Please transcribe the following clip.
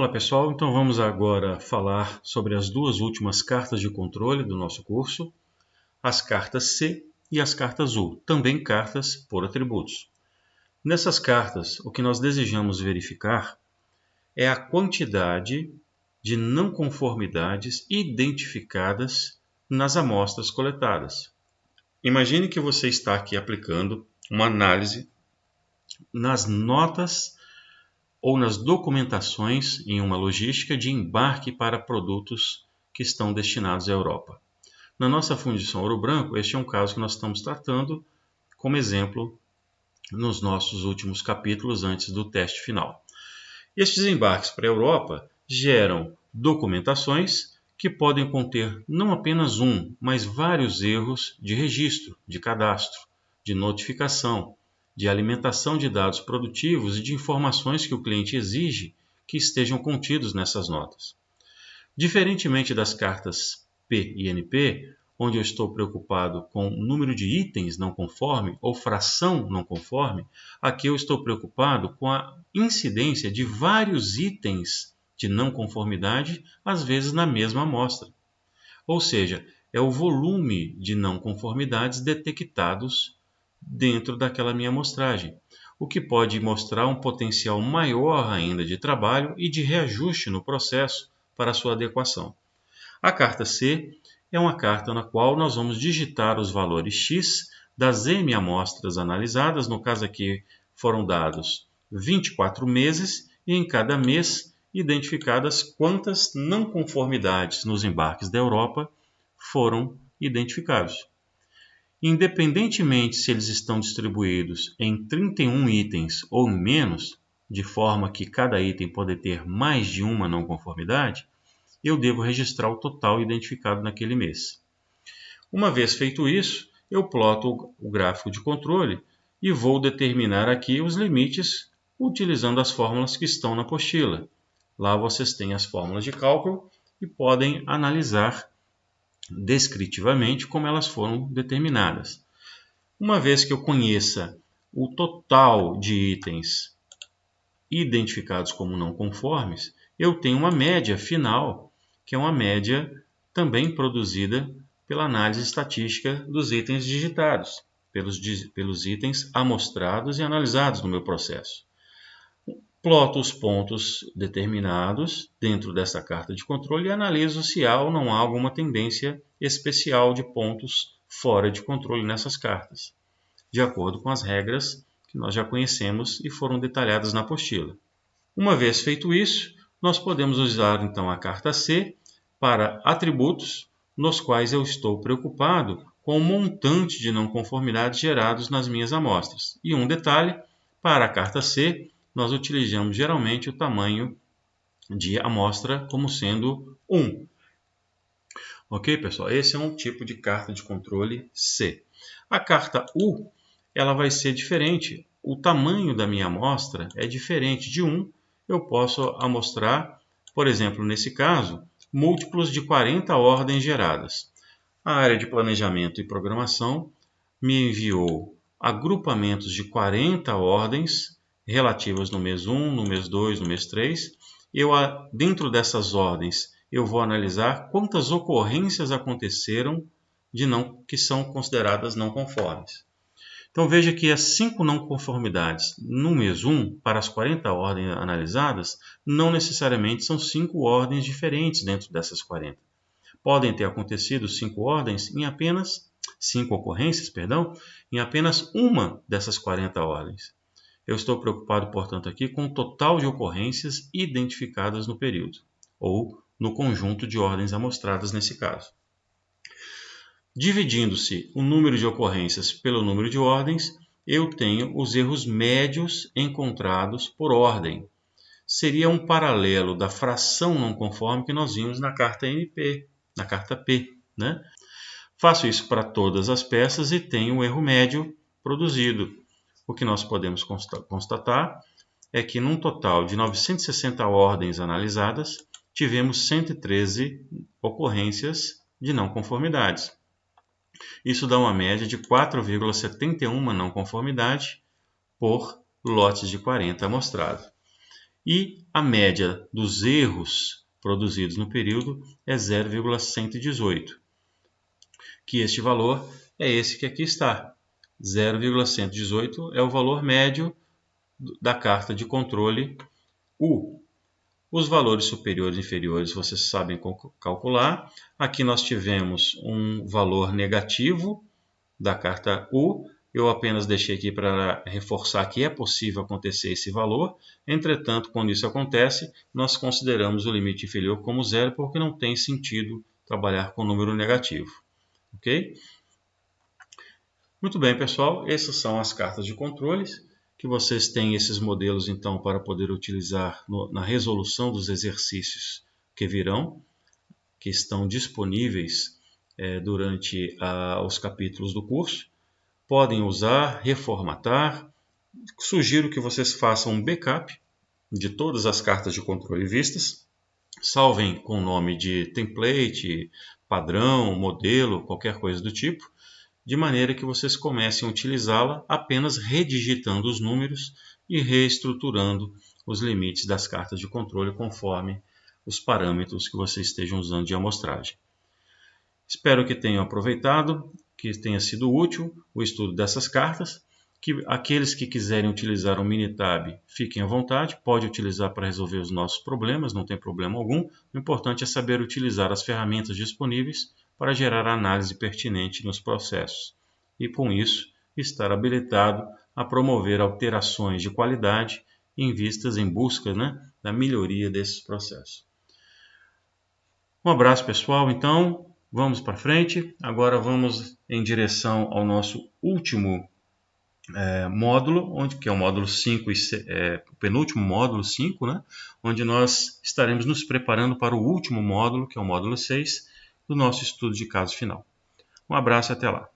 Fala pessoal, então vamos agora falar sobre as duas últimas cartas de controle do nosso curso, as cartas C e as cartas U, também cartas por atributos. Nessas cartas, o que nós desejamos verificar é a quantidade de não conformidades identificadas nas amostras coletadas. Imagine que você está aqui aplicando uma análise nas notas ou nas documentações em uma logística de embarque para produtos que estão destinados à Europa. Na nossa fundição Ouro Branco, este é um caso que nós estamos tratando como exemplo nos nossos últimos capítulos antes do teste final. Estes embarques para a Europa geram documentações que podem conter não apenas um, mas vários erros de registro, de cadastro, de notificação, de alimentação de dados produtivos e de informações que o cliente exige que estejam contidos nessas notas. Diferentemente das cartas P e NP, onde eu estou preocupado com o número de itens não conforme ou fração não conforme, aqui eu estou preocupado com a incidência de vários itens de não conformidade, às vezes na mesma amostra. Ou seja, é o volume de não conformidades detectados dentro daquela minha amostragem, o que pode mostrar um potencial maior ainda de trabalho e de reajuste no processo para sua adequação. A carta C é uma carta na qual nós vamos digitar os valores X das M amostras analisadas, no caso aqui foram dados 24 meses e em cada mês identificadas quantas não conformidades nos embarques da Europa foram identificados. Independentemente se eles estão distribuídos em 31 itens ou em menos, de forma que cada item pode ter mais de uma não conformidade, eu devo registrar o total identificado naquele mês. Uma vez feito isso, eu ploto o gráfico de controle e vou determinar aqui os limites utilizando as fórmulas que estão na apostila. Lá vocês têm as fórmulas de cálculo e podem analisar descritivamente como elas foram determinadas. Uma vez que eu conheça o total de itens identificados como não conformes, eu tenho uma média final, que é uma média também produzida pela análise estatística dos itens digitados, pelos itens amostrados e analisados no meu processo. Ploto os pontos determinados dentro dessa carta de controle e analiso se há ou não há alguma tendência especial de pontos fora de controle nessas cartas, de acordo com as regras que nós já conhecemos e foram detalhadas na apostila. Uma vez feito isso, nós podemos usar então a carta C para atributos nos quais eu estou preocupado com o montante de não conformidades gerados nas minhas amostras. E um detalhe, para a carta C, nós utilizamos geralmente o tamanho de amostra como sendo 1. Ok, pessoal? Esse é um tipo de carta de controle C. A carta U, ela vai ser diferente. O tamanho da minha amostra é diferente. De 1, eu posso amostrar, por exemplo, nesse caso, múltiplos de 40 ordens geradas. A área de planejamento e programação me enviou agrupamentos de 40 ordens relativas no mês 1, no mês 2, no mês 3. Dentro dessas ordens, eu vou analisar quantas ocorrências aconteceram que são consideradas não conformes. Então veja que as 5 não conformidades no mês 1, para as 40 ordens analisadas, não necessariamente são 5 ordens diferentes dentro dessas 40. Podem ter acontecido 5 ordens em apenas 5 ocorrências, em apenas uma dessas 40 ordens. Eu estou preocupado, portanto, aqui com o total de ocorrências identificadas no período, ou no conjunto de ordens amostradas nesse caso. Dividindo-se o número de ocorrências pelo número de ordens, eu tenho os erros médios encontrados por ordem. Seria um paralelo da fração não conforme que nós vimos na carta NP, na carta P, né? Faço isso para todas as peças e tenho o erro médio produzido. O que nós podemos constatar é que num total de 960 ordens analisadas, tivemos 113 ocorrências de não conformidades. Isso dá uma média de 4,71 não conformidade por lotes de 40 amostrados. e a média dos erros produzidos no período é 0,118, que este valor é esse que aqui está. 0,118 é o valor médio da carta de controle U. Os valores superiores e inferiores vocês sabem calcular. Aqui nós tivemos um valor negativo da carta U. Eu apenas deixei aqui para reforçar que é possível acontecer esse valor. Entretanto, quando isso acontece, nós consideramos o limite inferior como zero, porque não tem sentido trabalhar com número negativo. Ok? Muito bem, pessoal. Essas são as cartas de controles, que vocês têm esses modelos, então, para poder utilizar na resolução dos exercícios que virão, que estão disponíveis durante os capítulos do curso. Podem usar, reformatar. Sugiro que vocês façam um backup de todas as cartas de controle vistas. Salvem com o nome de template, padrão, modelo, qualquer coisa do tipo, de maneira que vocês comecem a utilizá-la apenas redigitando os números e reestruturando os limites das cartas de controle conforme os parâmetros que vocês estejam usando de amostragem. Espero que tenham aproveitado, que tenha sido útil o estudo dessas cartas, que aqueles que quiserem utilizar o Minitab fiquem à vontade, pode utilizar para resolver os nossos problemas, não tem problema algum. O importante é saber utilizar as ferramentas disponíveis para gerar análise pertinente nos processos e, com isso, estar habilitado a promover alterações de qualidade em busca da melhoria desses processos. Um abraço, pessoal. Então, vamos para frente. Agora vamos em direção ao nosso último módulo, que é o módulo 5, o penúltimo módulo 5, né? Onde nós estaremos nos preparando para o último módulo, que é o módulo 6, do nosso estudo de caso final. Um abraço e até lá.